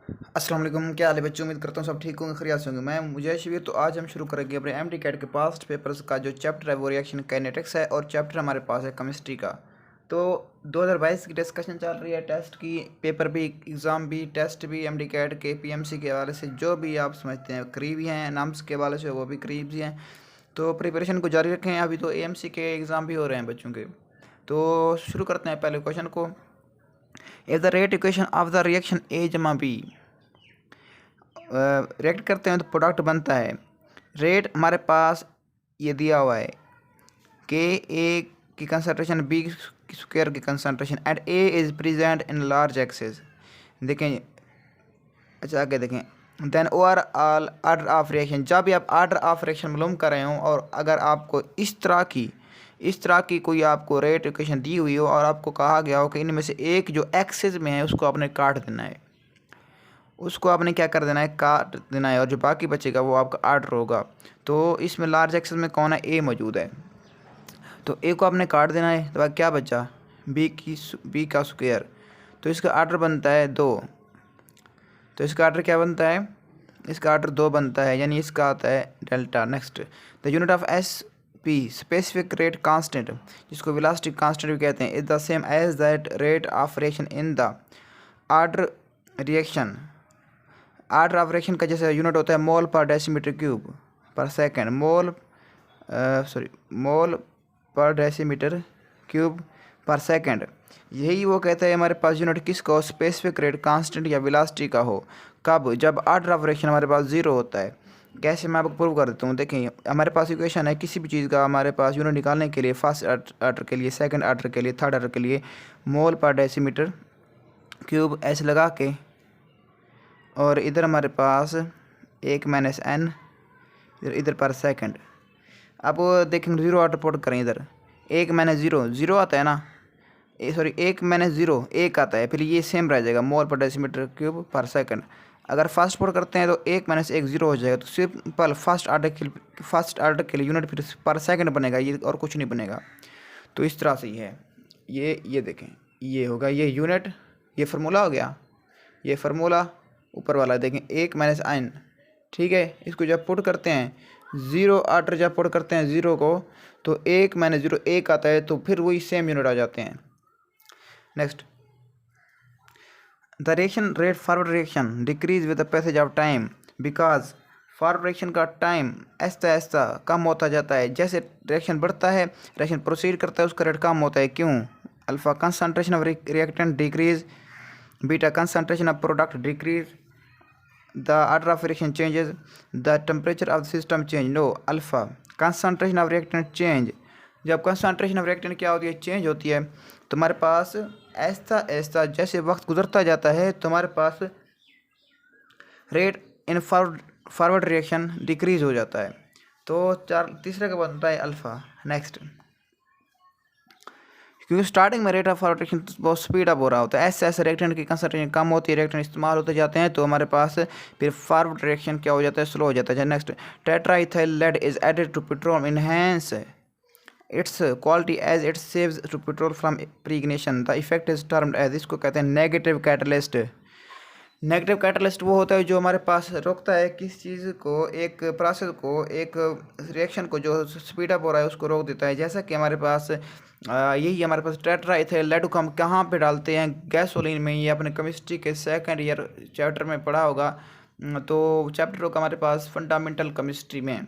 अस्सलाम वालेकुम, क्या हाल है बच्चों। उम्मीद करता हूँ सब ठीक होंगे, खैरियत से होंगे। मैं मुझे शिविर। तो आज हम शुरू करेंगे अपने एमडी कैट के पास्ट पेपर्स का जो चैप्टर है वो रिएक्शन काइनेटिक्स है, और चैप्टर हमारे पास है केमिस्ट्री का। तो 2022 की डिस्कशन चल रही है, टेस्ट की, पेपर भी, एग्ज़ाम भी, टेस्ट भी, एमडी कैट के पीएमसी के हवाले से जो भी आप समझते हैं करीब ही हैं, नाम्स के हवाले से वो भी करीब ही हैं। तो प्रिपरेशन को जारी रखें। अभी तो एएमसी के एग्ज़ाम भी हो रहे हैं बच्चों के। तो शुरू करते हैं पहले क्वेश्चन को। If the rate equation of the reaction A जमा बी, रिएक्ट करते हैं तो प्रोडक्ट बनता है। रेट हमारे पास ये दिया हुआ है के ए की कंसंट्रेशन बी स्क्वायर की concentration and A is present in large excess. देखें, अच्छा आगे देखें। Then overall order of reaction, जब भी आप आर्डर ऑफ रिएक्शन मालूम कर रहे हों और अगर आपको इस तरह की कोई आपको रेट इक्वेशन दी हुई हो और आपको कहा गया हो कि इनमें से एक जो एक्सेस में है उसको आपने काट देना है, उसको आपने क्या कर देना है, काट देना है, और जो बाकी बचेगा वो आपका आर्डर होगा। तो इसमें लार्ज एक्सेस में कौन है, ए मौजूद है, तो ए को आपने काट देना है। तो क्या बचा, बी का स्क्वायर। तो इसका आर्डर बनता है 2। तो इसका आर्डर क्या बनता है, इसका आर्डर 2 बनता है, यानी इसका आता है delta. Next, the unit of S P specific rate constant, जिसको वेलोसिटी कांस्टेंट भी कहते हैं, is the same as that rate of reaction in the order reaction. Order of reaction का जैसे यूनिट होता है मोल पर डेसीमीटर क्यूब पर सेकंड, मोल पर डेसीमीटर क्यूब पर सेकंड। यही वो कहते हैं हमारे पास यूनिट किसको, स्पेसिफिक रेट कांस्टेंट या वेलोसिटी का हो। कब, जब आर्डर ऑफ रिएक्शन हमारे पास 0 होता है। कैसे, मैं आपको प्रूव कर देता हूँ। देखें, हमारे पास इक्वेशन है किसी भी चीज़ का, हमारे पास यूनिट निकालने के लिए फर्स्ट आर्डर के लिए, सेकंड आर्डर के लिए, थर्ड आर्डर के लिए मोल पर डेसीमीटर क्यूब ऐसे लगा के, और इधर हमारे पास 1 - n इधर पर सेकंड। अब देखेंगे 0 आउट पुट करें, इधर 1 - 0 आता है ना, 1 - 0 1 आता है, फिर ये सेम रह जाएगा मोल पर डेसीमीटर क्यूब पर सेकंड। अगर फर्स्ट पुट करते हैं तो 1 - 1 0 हो जाएगा। तो सिंपल फर्स्ट आर्डर के लिए यूनिट फिर पर सेकंड बनेगा, ये और कुछ नहीं बनेगा। तो इस तरह से ही है ये देखें, ये होगा ये यूनिट, ये फार्मूला हो गया, ये फार्मूला ऊपर वाला देखें 1 - n। ठीक है, इसको जब पुट करते हैं 0 आर्डर जब पुट करते हैं 0 को, तो 1 - 0 1 आता है, तो फिर वही सेम यूनिट आ जाते हैं। Next, the reaction rate forward reaction decrease with the passage of time because forward reaction का टाइम ऐसा ऐसा कम होता जाता है। जैसे रिएक्शन बढ़ता है, रिएक्शन प्रोसीड करता है, उसका रेट कम होता है। क्यों, alpha concentration of reactant decrease, beta concentration of product decrease, the order of reaction changes, the temperature of the system change। no, alpha concentration of reactant change, जब concentration of reactant क्या होती है, change होती है, तो हमारे पास ऐसा ऐसा जैसे वक्त गुजरता जाता है तो हमारे पास rate in forward reaction decrease हो जाता है। तो तीसरे का बनता है अल्फ़ा। नेक्स्ट, क्योंकि स्टार्टिंग में रेट ऑफ फॉरवर्ड रिएक्शन बहुत स्पीड अप हो रहा होता है, ऐसे ऐसे रिएक्टेंट की कंसंट्रेशन कम होती है, रिएक्टेंट इस्तेमाल होते जाते हैं, तो हमारे पास फिर फॉरवर्ड रिएक्शन क्या हो जाता है, स्लो हो जाता है। Next, tetraethyl lead is added to petrol enhance its quality as it saves to petrol from preignition. The effect is termed as, इसको कहते हैं नेगेटिव कैटलिस्ट। नेगेटिव कैटलिस्ट वो होता है जो हमारे पास रोकता है किस चीज़ को, एक प्रोसेस को, एक रिएक्शन को जो स्पीड अप हो रहा है उसको रोक देता है। जैसा कि हमारे पास यही हमारे पास टेट्राइथाइल लेड को हम कहाँ पे डालते हैं, गैसोलीन में। ये अपने केमिस्ट्री के सेकंड ईयर चैप्टर में पढ़ा होगा। तो चैप्टर होगा हमारे पास फंडामेंटल केमिस्ट्री में।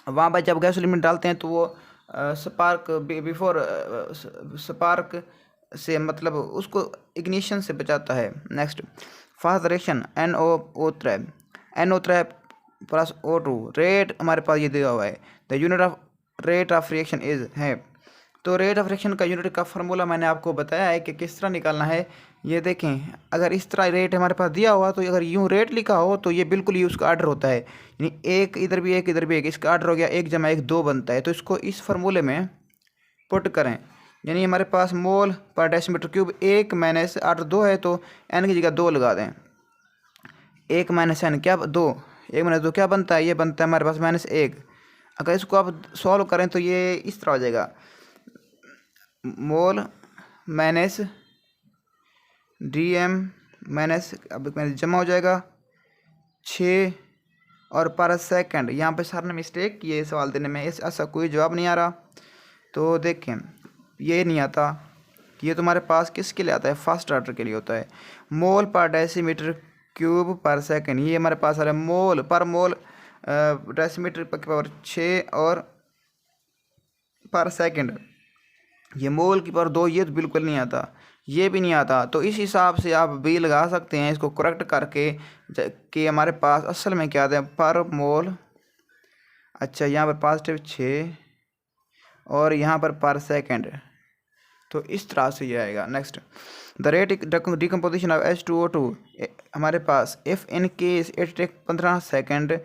वहाँ पर जब गैसोलीन में डालते हैं तो वो स्पार्क से मतलब उसको इग्निशन से बचाता है। Next, fast reaction NO3 plus O2 rate हमारे पास ये दिया हुआ है। The unit of rate of reaction is है। तो रेट ऑफ रिएक्शन का यूनिट का फार्मूला मैंने आपको बताया है कि किस तरह निकालना है। ये देखें, अगर इस तरह रेट हमारे पास दिया हुआ तो अगर यूँ रेट लिखा हो तो ये बिल्कुल ही उसका आर्डर होता है, यानी एक इधर भी एक इधर भी एक, इसका आर्डर हो गया 1 + 1 2 बनता है। तो इसको इस फार्मूले में पुट करें, यानी हमारे पास मोल पर डेसीमीटर क्यूब 1 - आर्डर 2 है तो n की जगह 2 लगा दें। 1 - n क्या 2, 1 - 2 क्या बनता है, ये बनता है हमारे पास -1। अगर इसको आप सॉल्व करें तो ये इस तरह हो जाएगा, मोल माइनस dm माइनस अब माइनस जमा हो जाएगा 6 और पर सेकंड। यहाँ पे सर ने मिस्टेक की है सवाल देने में, ऐसा कोई जवाब नहीं आ रहा। तो देखें ये नहीं आता, ये तुम्हारे पास किसके लिए आता है, फर्स्ट ऑर्डर के लिए होता है। मोल पर डेसीमीटर क्यूब पर सेकंड, ये हमारे पास आ रहा है मोल पर मोल डेसीमीटर की पावर 6 और पर सेकंड, ये मोल की पावर 2, ये तो बिल्कुल नहीं आता, ये भी नहीं आता। तो इस हिसाब से आप भी लगा सकते हैं इसको करेक्ट करके कि हमारे पास असल में क्या आता है पर मोल। अच्छा यहाँ पर पॉजिटिव 6 और यहाँ पर सेकंड, तो इस तरह से ये आएगा। Next the rate decomposition of H2O2 हमारे पास if in case it take 15 second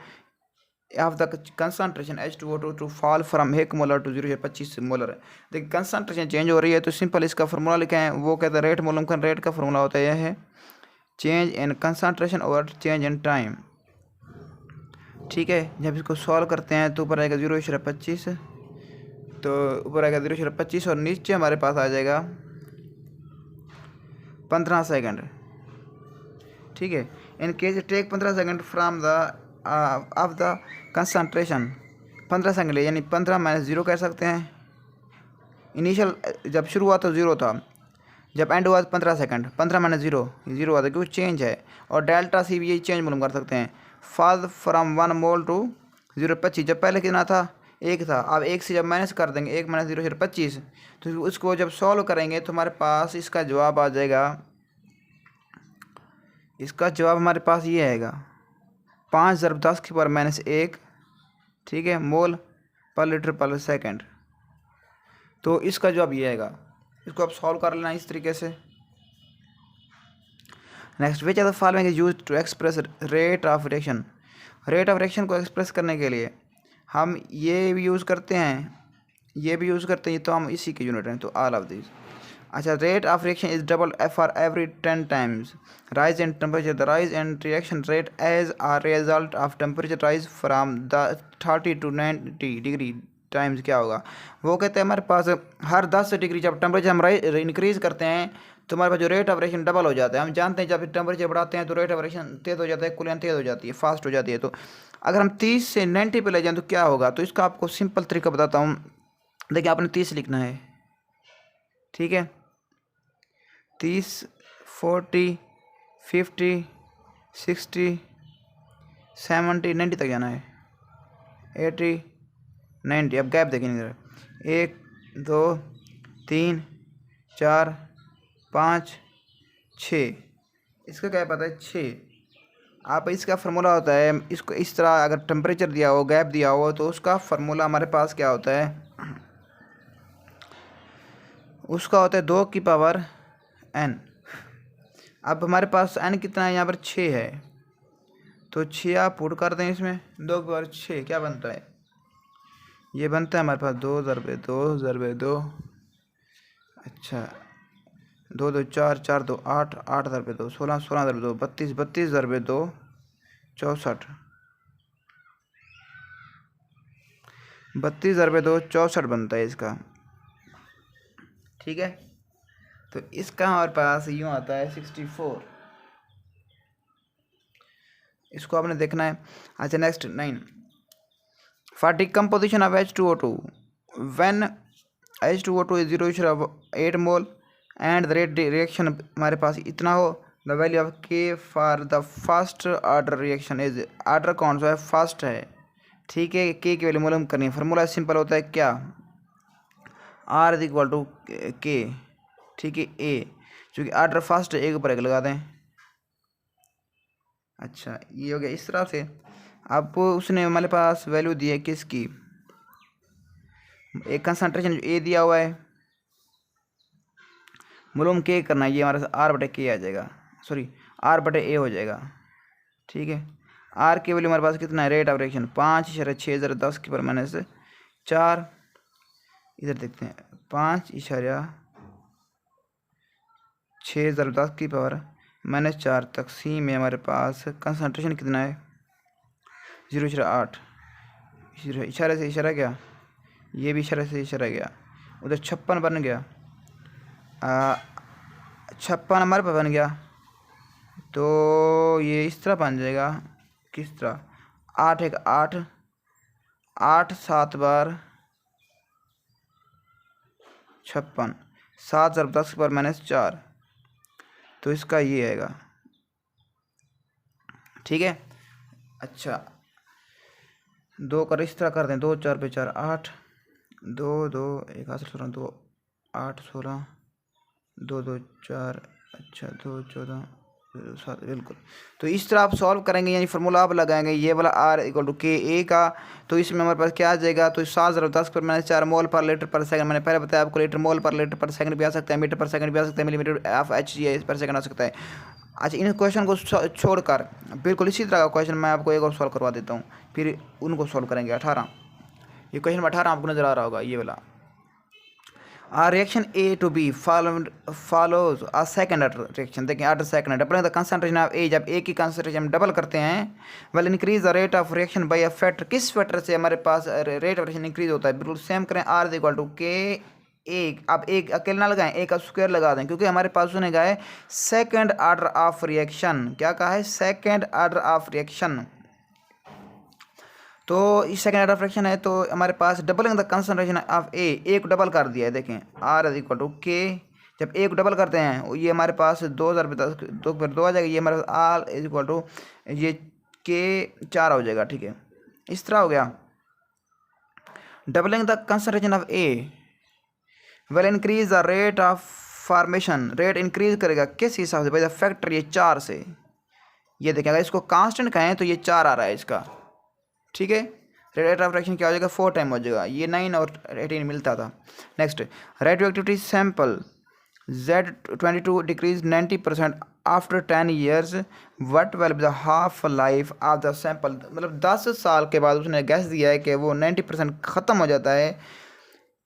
of the concentration H2O2 to fall from 1 molar to 0.25 molar. देखिए कंसनट्रेशन चेंज हो रही है तो सिंपल इसका फार्मूला लिखा है, वो कहता है रेट मूल्यांकन रेट का फार्मूला होता है यह है चेंज इन कंसनट्रेशन और चेंज इन टाइम। ठीक है, जब इसको सॉल्व करते हैं तो ऊपर आएगा 0.25, तो ऊपर आएगा 0.25 और नीचे हमारे पास आ जाएगा 15 सेकंड। ठीक है, in case take 15 second from the of the concentration, 15 second यानी 15 माइनस 0 कह सकते हैं। इनिशियल जब शुरू हुआ तो 0 था, जब एंड हुआ 15 सेकंड, 15 माइनस 0 हुआ था क्योंकि चेंज है। और डेल्टा सी भी यही चेंज मालूम कर सकते हैं, फॉल फ्राम 1 मोल टू 0.25, जब पहले कितना था 1 था, अब 1 से जब माइनस कर देंगे 1 माइनस 0.25, तो उसको जब सॉल्व करेंगे तो हमारे पास इसका जवाब आ जाएगा, इसका जवाब हमारे पास ये आएगा 5 × 10⁻⁻1, ठीक है, मोल पर लीटर पर सेकंड। तो इसका जवाब ये आएगा, इसको आप सॉल्व कर लेना इस तरीके से। Next which are the following is used to express rate of reaction. Rate of reaction को एक्सप्रेस करने के लिए हम ये भी यूज़ करते हैं, ये भी यूज़ करते हैं, तो हम इसी के यूनिट हैं, तो ऑल ऑफ दिस। अच्छा, rate of reaction is double for every 10 times rise in temperature. The rise in reaction rate as a result of temperature rise from the 30 to 90 degree times क्या होगा। वो कहते हैं हमारे पास हर 10 डिग्री जब टेम्परेचर हम इंक्रीज़ करते हैं तो हमारे पास जो रेट ऑफ रिएक्शन डबल हो जाता है। हम जानते हैं जब टेम्परेचर बढ़ाते हैं तो रेट ऑफ रिएक्शन तेज़ हो जाता है, कूलेंट तेज़ हो जाती है, फास्ट हो जाती है। तो अगर हम 30 से 90 पे ले जाएं तो क्या होगा, तो इसका आपको सिंपल तरीका बताता हूँ। देखिए आपने 30 लिखना है, ठीक है, 30, 40, 50, 60, 70, 90 तक जाना है, 80, 90। अब गैप देखेंगे इधर, 1 2 3 4 5 6, इसका क्या पता है 6। आप इसका फार्मूला होता है, इसको इस तरह अगर टेम्परेचर दिया हो, गैप दिया हो, तो उसका फार्मूला हमारे पास क्या होता है, उसका होता है 2 की पावर n। अब हमारे पास n कितना है, यहाँ पर 6 है, तो 6 आप पुट कर दें इसमें, 2 की पावर 6 क्या बनता है, ये बनता है हमारे पास 2 × 2 × 2, अच्छा 2 2 4 4 2 8 8 × 2 16 16 × 2 32 32 × 2 64 32 × 2 64 बनता है इसका। ठीक है, तो इसका हमारे पास यूँ आता है 64, इसको आपने देखना है। अच्छा next 9 for decomposition of H2O2 when H2O2 is 0.8 mole and the rate reaction हमारे पास इतना हो, the value of K for the first order reaction is, order कौन सा है, फर्स्ट है, ठीक है। K की वैल्यू मालूम करनी है, फार्मूला सिंपल होता है क्या, R is equal to K, ठीक है, A, क्योंकि ऑर्डर फर्स्ट है, एक ऊपर एक लगा दें। अच्छा ये हो गया इस तरह से। अब उसने हमारे पास वैल्यू दी है किसकी, एक कंसंट्रेशन जो A दिया हुआ है, मालूम K करना है, ये हमारे R/K आ जाएगा, सॉरी R/A हो जाएगा, ठीक है। R की वैल्यू हमारे पास कितना है, रेट ऑफ रिएक्शन 5.6 × 10⁻⁴, इधर देखते हैं 5.6 × 10⁻⁴ तकसीम में हमारे पास कंसंट्रेशन कितना है 0.8, इशारे से इशारा गया, ये भी इशारे से इशारा गया, उधर 56 बन गया, 56 हमारे पास बन गया, तो ये इस तरह बन जाएगा, किस तरह, 8 एक 8, 8 7 बार 56, 7 × 10⁻⁴, तो इसका ये आएगा। ठीक है। अच्छा, 2 कर इस तरह कर दें, 2 4 पे 4 8, 2 2 1 8 16, 2 8 16, 2 2 4, अच्छा 2 14 7, बिल्कुल। तो इस तरह आप सॉल्व करेंगे, यानी फार्मूला आप लगाएंगे ये वाला R = KA का। तो इसमें हमारे पास क्या आ जाएगा, तो 7 × 10⁻⁴ मोल पर लीटर पर सेकंड, मैंने पहले बताया आपको, लीटर मोल पर लीटर पर सेकंड भी आ सकता है, मीटर पर सेकंड भी आ सकता है, मिलीमीटर H पर सेकंड आ सकता है। अच्छा, इन क्वेश्चन को छोड़कर बिल्कुल इसी तरह का क्वेश्चन मैं आपको एक और सॉल्व करवा देता हूँ, फिर उनको सॉल्व करेंगे। 18, ये क्वेश्चन 18 आपको नज़र आ रहा होगा, ये वाला। Reaction A to B follows a second order reaction। देखिए order second, doubling the concentration of A, जब A की कंसंट्रेशन हम डबल करते हैं, well increase the rate of reaction by a factor, किस फैक्टर से हमारे पास रेट ऑफ रिएक्शन इंक्रीज होता है। बिल्कुल सेम करें, R = K A। अब एक अकेले ना लगाएं, A का स्क्वायर लगा दें, क्योंकि हमारे पास सुनेगा है सेकंड ऑर्डर ऑफ रिएक्शन। क्या कहा है, सेकंड ऑर्डर ऑफ रिएक्शन। तो इस सेकंड ऑर्डर फ्रैक्शन है, तो हमारे पास doubling the concentration of A को डबल कर दिया है। देखें R = K, जब A को डबल करते हैं ये हमारे पास 2000 पे 10 2 फिर 2 आ जाएगा, ये हमारे पास R = ये K 4 हो जाएगा। ठीक है, इस तरह हो गया। Doubling the concentration of A will increase the rate of formation, rate increase करेगा किस हिसाब से, भाई द फैक्टर, ये 4 से। ये देखें, अगर इसको कांस्टेंट कहें तो ये 4 आ रहा है इसका। ठीक है, रेट ऑफ रिएक्शन क्या हो जाएगा, 4 टाइम हो जाएगा, ये 9 और 18 मिलता था। Next, radio activity sample Z22 decrease 90% after 10 years, what will be the half life of the sample. मतलब 10 साल के बाद उसने गैस दिया है कि वो 90% ख़त्म हो जाता है,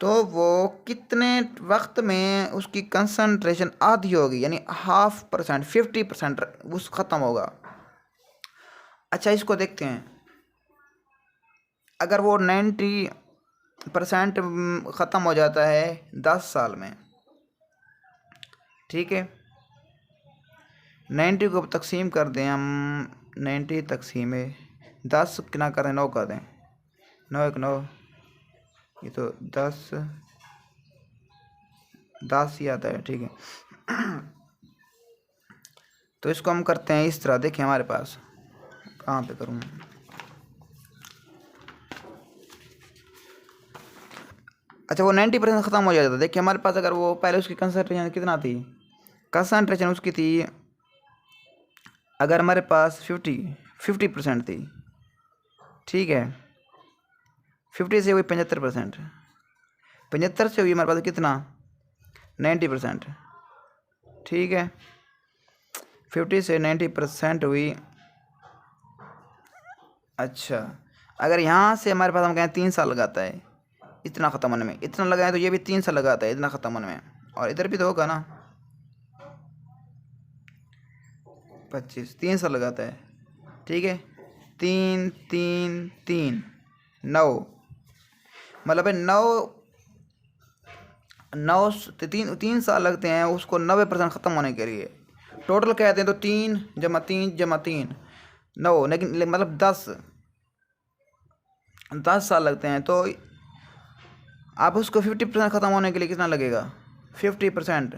तो वो कितने वक्त में उसकी कंसंट्रेशन आधी होगी, यानी 0.5%, 50% उस ख़त्म होगा। अच्छा, इसको देखते हैं, अगर वो 90% ख़त्म हो जाता है 10 साल में, ठीक है, 90 को तकसीम कर दें हम, 90 तकसीम 10 कितना करें, 9 कर दें, 9 1 9, ये तो 10 ही आता है। ठीक है, तो इसको हम करते हैं इस तरह। देखिए हमारे पास, कहाँ पे करूँ, अच्छा वो 90% ख़त्म हो जाता था। देखिए हमारे पास, अगर वो पहले उसकी कंसंट्रेशन कितना थी, कंसंट्रेशन उसकी थी, अगर हमारे पास 50% थी, ठीक है, 50 से हुई 75%, 75 से हुई हमारे पास कितना, 90%, ठीक है, 50 से 90% हुई। अच्छा, अगर यहाँ से हमारे पास हम कहें 3 साल लगाता है इतना ख़त्म होने में, इतना लगाए तो ये भी 3 साल लगाता है इतना ख़त्म होने में, और इधर भी तो होगा ना 25, 3 साल लगाता है। ठीक है, 3 3 3 9, मतलब है 9 3 साल लगते हैं उसको 90% ख़त्म होने के लिए। टोटल कहते हैं तो 3 + 3 + 3 9, लेकिन मतलब 10 साल लगते हैं। तो आप उसको 50% ख़त्म होने के लिए कितना लगेगा, 50%,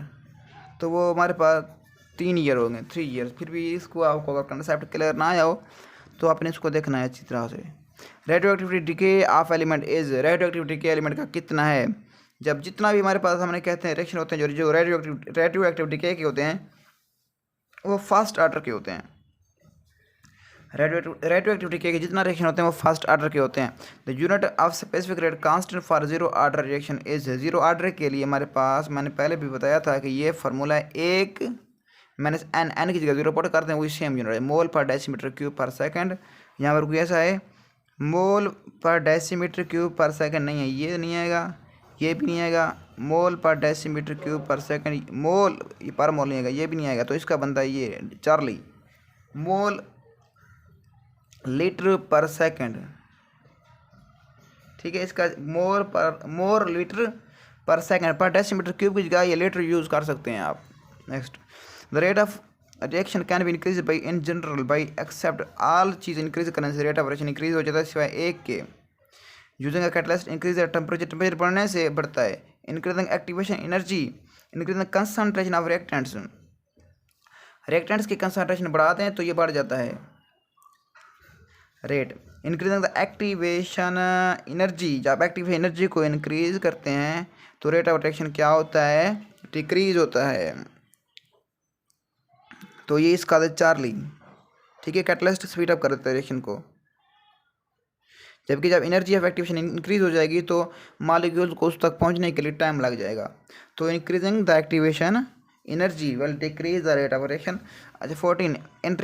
तो वो हमारे पास 3 ईयर हो गए, 3 ईयर्स। फिर भी इसको आपको अगर कंसेप्ट क्लियर ना आया हो तो आपने इसको देखना है अच्छी तरह से। Radio activity decay of element is, radio activity के एलिमेंट का कितना है, जब जितना भी हमारे पास हमने कहते हैं रिएक्शन होते हैं जो रेडियो एक्टिविटी के होते हैं वो फर्स्ट ऑर्डर के होते हैं। रेडियो एक्टिविटी के जितना रिएक्शन होते हैं वो फर्स्ट ऑर्डर के होते हैं। The unit of specific rate constant for zero order reaction is, zero order के लिए हमारे पास, मैंने पहले भी बताया था कि ये फार्मूला है 1 - n की जगह 0 पुट करते हैं, वही सेम यूनिट है, मोल पर डेसीमीटर क्यूब पर सेकंड। यहाँ पर कोई ऐसा है मोल पर डेसीमीटर क्यूब पर सेकंड नहीं है, ये नहीं आएगा, ये भी नहीं आएगा, मोल पर डेसीमीटर क्यूब पर सेकंड, मोल पर मोल नहीं आएगा, ये भी नहीं आएगा। तो इसका बनता है ये चार्ली, मोल लीटर पर सेकंड। ठीक है, इसका मोर लीटर पर सेकंड, पर डेसीमीटर क्यूब की जगह ये लीटर यूज़ कर सकते हैं आप। Next, the rate of reaction can be increase by in general by except all चीज़ इंक्रीज करने से रेट ऑफ रिएक्शन इंक्रीज हो जाता है सिवाय एक के। Using a catalyst increase temperature बढ़ने से बढ़ता है। Increasing activation energy, increasing concentration of reactants की कंसंट्रेशन बढ़ाते हैं तो ये बढ़ जाता है rate. Increasing the activation energy, जब एक्टिवेशन एनर्जी को इंक्रीज करते हैं तो रेट ऑफ रिएक्शन क्या होता है, डिक्रीज होता है। तो ये इसका है चार्ली, ठीक है। कैटलिस्ट स्पीड अप कर देता है रिएक्शन को, जबकि जब एनर्जी ऑफ एक्टिवेशन इंक्रीज हो जाएगी तो मॉलिक्यूल को उस तक पहुंचने के लिए टाइम लग जाएगा। तो increasing the activation energy will decrease the rate of reaction. अच्छा 14 इन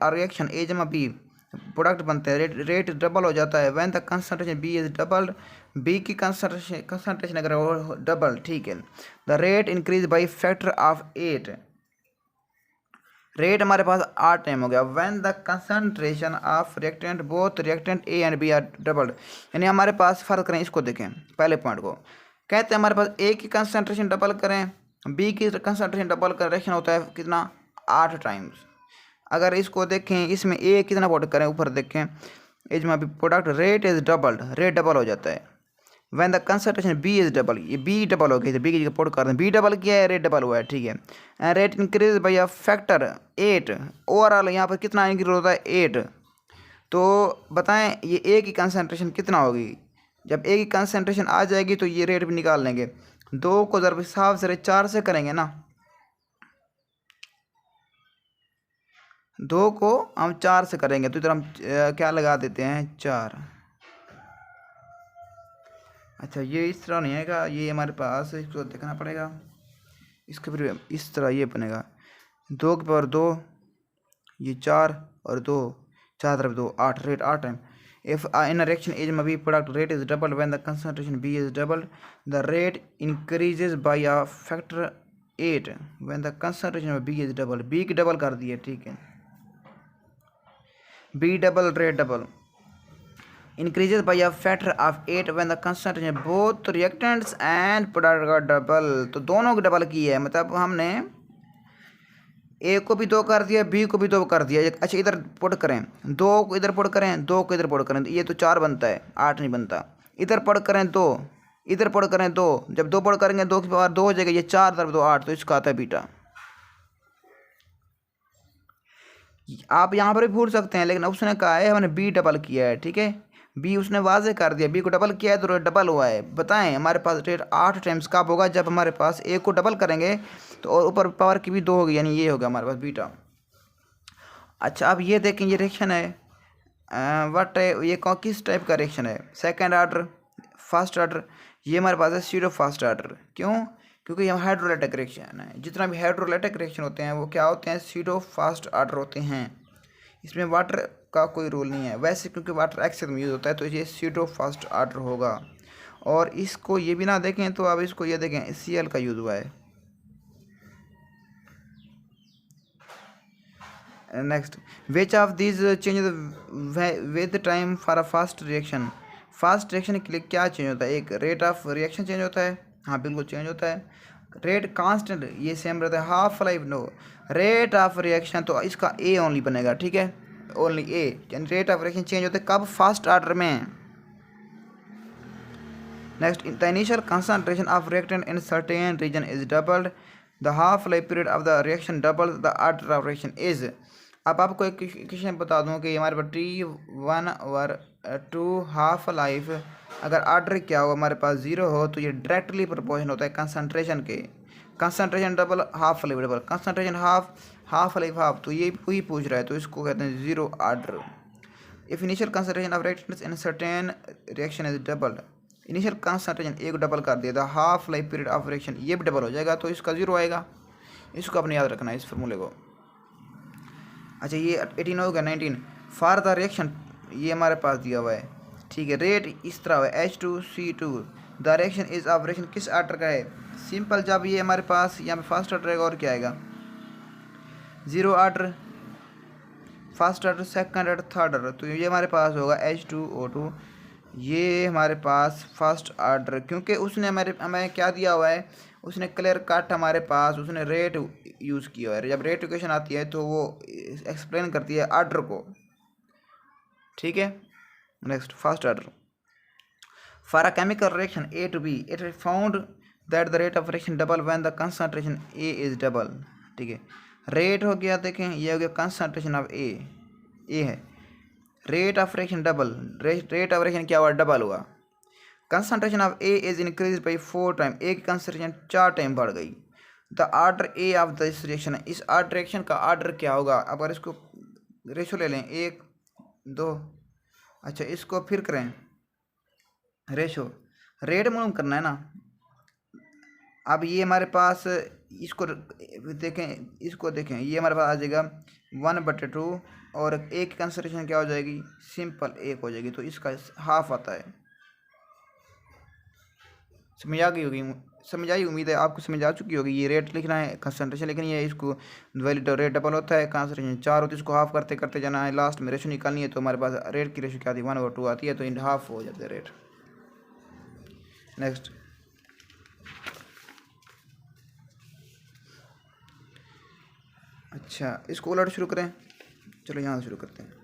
रिएक्शन ए जमा बी प्रोडक्ट बनते हैं, रेट डबल हो जाता है when the concentration B is doubled. B की कंसंट्रेशन अगर वो डबल, ठीक है, the rate increase by factor of 8। Rate हमारे पास 8 टाइम हो गया when the concentration of reactant both reactant A and B are doubled. यानी हमारे पास फर्क करें, इसको देखें पहले पॉइंट को, कहते हैं हमारे पास ए की कंसंट्रेशन डबल करें, बी की कंसंट्रेशन डबल कर, रिएक्शन होता है कितना, 8 टाइम्स। अगर इसको देखें, इसमें ए कितना प्रोडक्ट करें, ऊपर देखें एज में भी product rate is doubled, rate double हो जाता है when the concentration B is double. ये बी डबल हो गई, तो बी की जगह प्रोडक्ट कर दें, बी डबल किया है, रेट डबल हुआ है, ठीक है। And rate increase by a factor 8। Overall यहाँ पर कितना इंक्रीज होता है, 8। तो बताएं ये ए की कंसंट्रेशन कितना होगी, जब ए की कंसंट्रेशन आ जाएगी तो ये रेट भी निकाल लेंगे। 2 को ज़रा हिसाब से 4 से करेंगे ना, 2 को हम 4 से करेंगे तो इधर हम क्या लगा देते हैं, 4। अच्छा ये इस तरह नहीं आएगा, ये हमारे पास इसको देखना पड़ेगा, इसके फिर इस तरह ये बनेगा 2 की पावर 2, ये 4 और 2, 4 तरफ 2, 8, rate 8 time. If in a reaction as में B product rate is double when the concentration B is double, the rate increases by a factor 8 when the concentration of B is double. B की double कर दिए, ठीक है, B double rate double increases by a factor of 8 when the concentration both reactants and product का double. तो दोनों की double की है, मतलब हमने ए को भी 2 कर दिया, बी को भी 2 कर दिया। अच्छा इधर पुट करें, 2 को इधर पुट करें, 2 को इधर पुट करें, ये तो 4 बनता है, 8 नहीं बनता। इधर पुट करें 2, इधर पुट करें 2, जब 2 पुट करेंगे 2 की पावर 2 हो जाएगा, ये 4 तरफ 2 8, तो इसका आता है बीटा। आप यहाँ पर भी पूछ सकते हैं, लेकिन उसने कहा है हमने बी डबल किया है, ठीक है, बी उसने वाजे कर दिया, बी को डबल किया है तो रेट डबल हुआ है। बताएं हमारे पास रेट 8 टाइम्स कब होगा, जब हमारे पास ए को डबल करेंगे तो और ऊपर पावर की भी 2 होगी, यानी ये होगा हमारे पास बीटा। अच्छा अब ये देखें, ये रिएक्शन है व्हाट है, ये किस टाइप का रिएक्शन है, सेकेंड ऑर्डर, फर्स्ट ऑर्डर। ये हमारे पास है सीडो फर्स्ट ऑर्डर। क्यों, क्योंकि यह हाइड्रोलाइटिक रिएक्शन है, जितना भी हाइड्रोलाइटिक रिएक्शन होते हैं वो क्या होते हैं, सीडो फर्स्ट ऑर्डर होते हैं। इसमें वाटर का कोई रोल नहीं है वैसे, क्योंकि वाटर एक्सेस में यूज़ होता है, तो ये सीडो फर्स्ट ऑर्डर होगा। और इसको ये भी ना देखें तो अब इसको ये देखें, Cl का यूज़ हुआ है। Next, which of these change with time for a fast reaction. Fast reaction के लिए क्या चेंज होता है, एक रेट ऑफ रिएक्शन चेंज होता है, हाँ बिल्कुल चेंज होता है। रेट कांस्टेंट ये सेम रहता है, half life no. Rate of reaction तो इसका ए ओनली बनेगा, ठीक है, ओनली ए, यानी रेट ऑफ रिएक्शन चेंज होता है कब, फास्ट ऑर्डर में। Next, the initial concentration of reactant in certain region is doubled, the half life period of the reaction double, the order of reaction is. अब आपको एक question बता दूं कि हमारे पास T1 और 2 हाफ लाइफ अगर ऑर्डर क्या हो हमारे पास 0 हो तो ये डायरेक्टली प्रोपोर्शन होता है कंसंट्रेशन के। Concentration double, half life double, concentration half, half life half, तो ये वही पूछ रहा है, तो इसको कहते हैं 0 order. If initial concentration of reactants in certain reaction is double, initial concentration एक डबल कर दिया था, half life period of reaction ये भी डबल हो जाएगा, तो इसका 0 आएगा। इसको अपने याद रखना है, इस फार्मूले को। अच्छा ये 18 हो गया। 19 फॉर द रिएक्शन, ये हमारे पास दिया हुआ है, ठीक है। रेट इस तरह है H2C2, the reaction is of reaction किस ऑर्डर का है, सिंपल, जब ये हमारे पास यहाँ पे फर्स्ट ऑर्डर रहेगा और क्या आएगा, 0 order, first order, second order, third order, तो ये हमारे पास होगा H2O2, ये हमारे पास फर्स्ट ऑर्डर, क्योंकि उसने हमें क्या दिया हुआ है, उसने क्लियर कट हमारे पास उसने रेट यूज़ किया है। जब रेट इक्वेशन आती है तो वो एक्सप्लेन करती है आर्डर को, ठीक है। Next first order, for a chemical reaction A to B it is found that the rate of reaction double when the concentration A is double, ठीक है। रेट हो गया, देखें ये हो गया कंसंट्रेशन ऑफ ए है, rate of reaction double, rate of reaction क्या हुआ, डबल हुआ। Concentration of A is increase by 4 time, A की कंसंट्रेशन 4 टाइम बढ़ गई। The order A of this reaction, इस आर्डर रिएक्शन का आर्डर क्या होगा। अब अगर इसको रेशो ले लें 1 2, अच्छा इसको फिर करें रेशो, रेट मालूम करना है ना। अब ये हमारे पास इसको देखें ये हमारे पास आ जाएगा 1/2 और ए की कंसंट्रेशन क्या हो जाएगी, सिंपल 1 हो जाएगी, तो इसका हाफ आता है। समझ आ गई होगी, समझ आई, उम्मीद है आपको समझ आ चुकी होगी। ये रेट लिखना है, कंसंट्रेशन लिखनी है, इसको वैल्यू रेट डबल होता है, कंसंट्रेशन 4 होती है, इसको हाफ करते करते जाना है, लास्ट में रेशो निकालनी है। तो हमारे पास रेट की रेशो क्या आती है, 1/2 आती है, तो इन हाफ हो जाते हैं रेट। नेक्स्ट अच्छा इसको उलट शुरू करें, चलो यहाँ से शुरू करते हैं।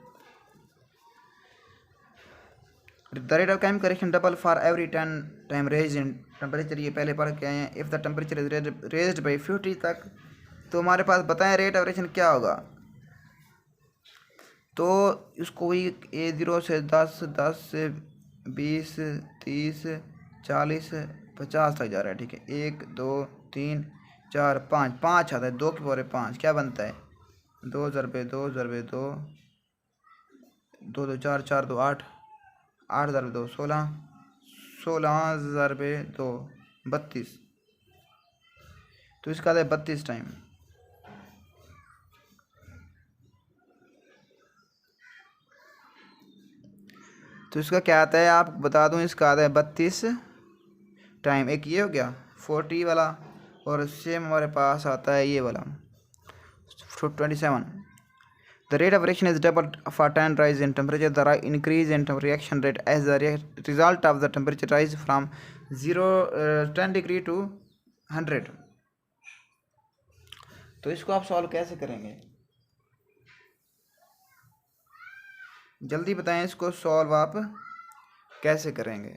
The rate of chemical reaction double for every 10 time raise in temperature, ये पहले पढ़ के आए हैं। If the temperature is raised by 50 तक, तो हमारे पास बताएं रेट ऑफ रिएक्शन क्या होगा। तो इसको वही A0 से 10, 10 से 20, 30, 40, 50 तक जा रहा है, ठीक है। 1 2 3 4 5, 5 आता है, 2 की पावर 5 क्या बनता है, 2 ज़रबे 2 ज़रबे 2, 2 2 4 4 2 8, 8 ज़रबे 2 16, 16 ज़रबे 2 32, तो इसका आता है 32 टाइम। तो इसका क्या आता है आप बता दूं, इसका आता है 32 टाइम। एक ये हो गया 40 वाला, और सेम हमारे पास आता है ये वाला 27। The rate of reaction is doubled for 10 rise in temperature. The increase in reaction rate as the result of the temperature rise from 10 degree to 100. तो इसको आप सॉल्व कैसे करेंगे, जल्दी बताएं, इसको सॉल्व आप कैसे करेंगे।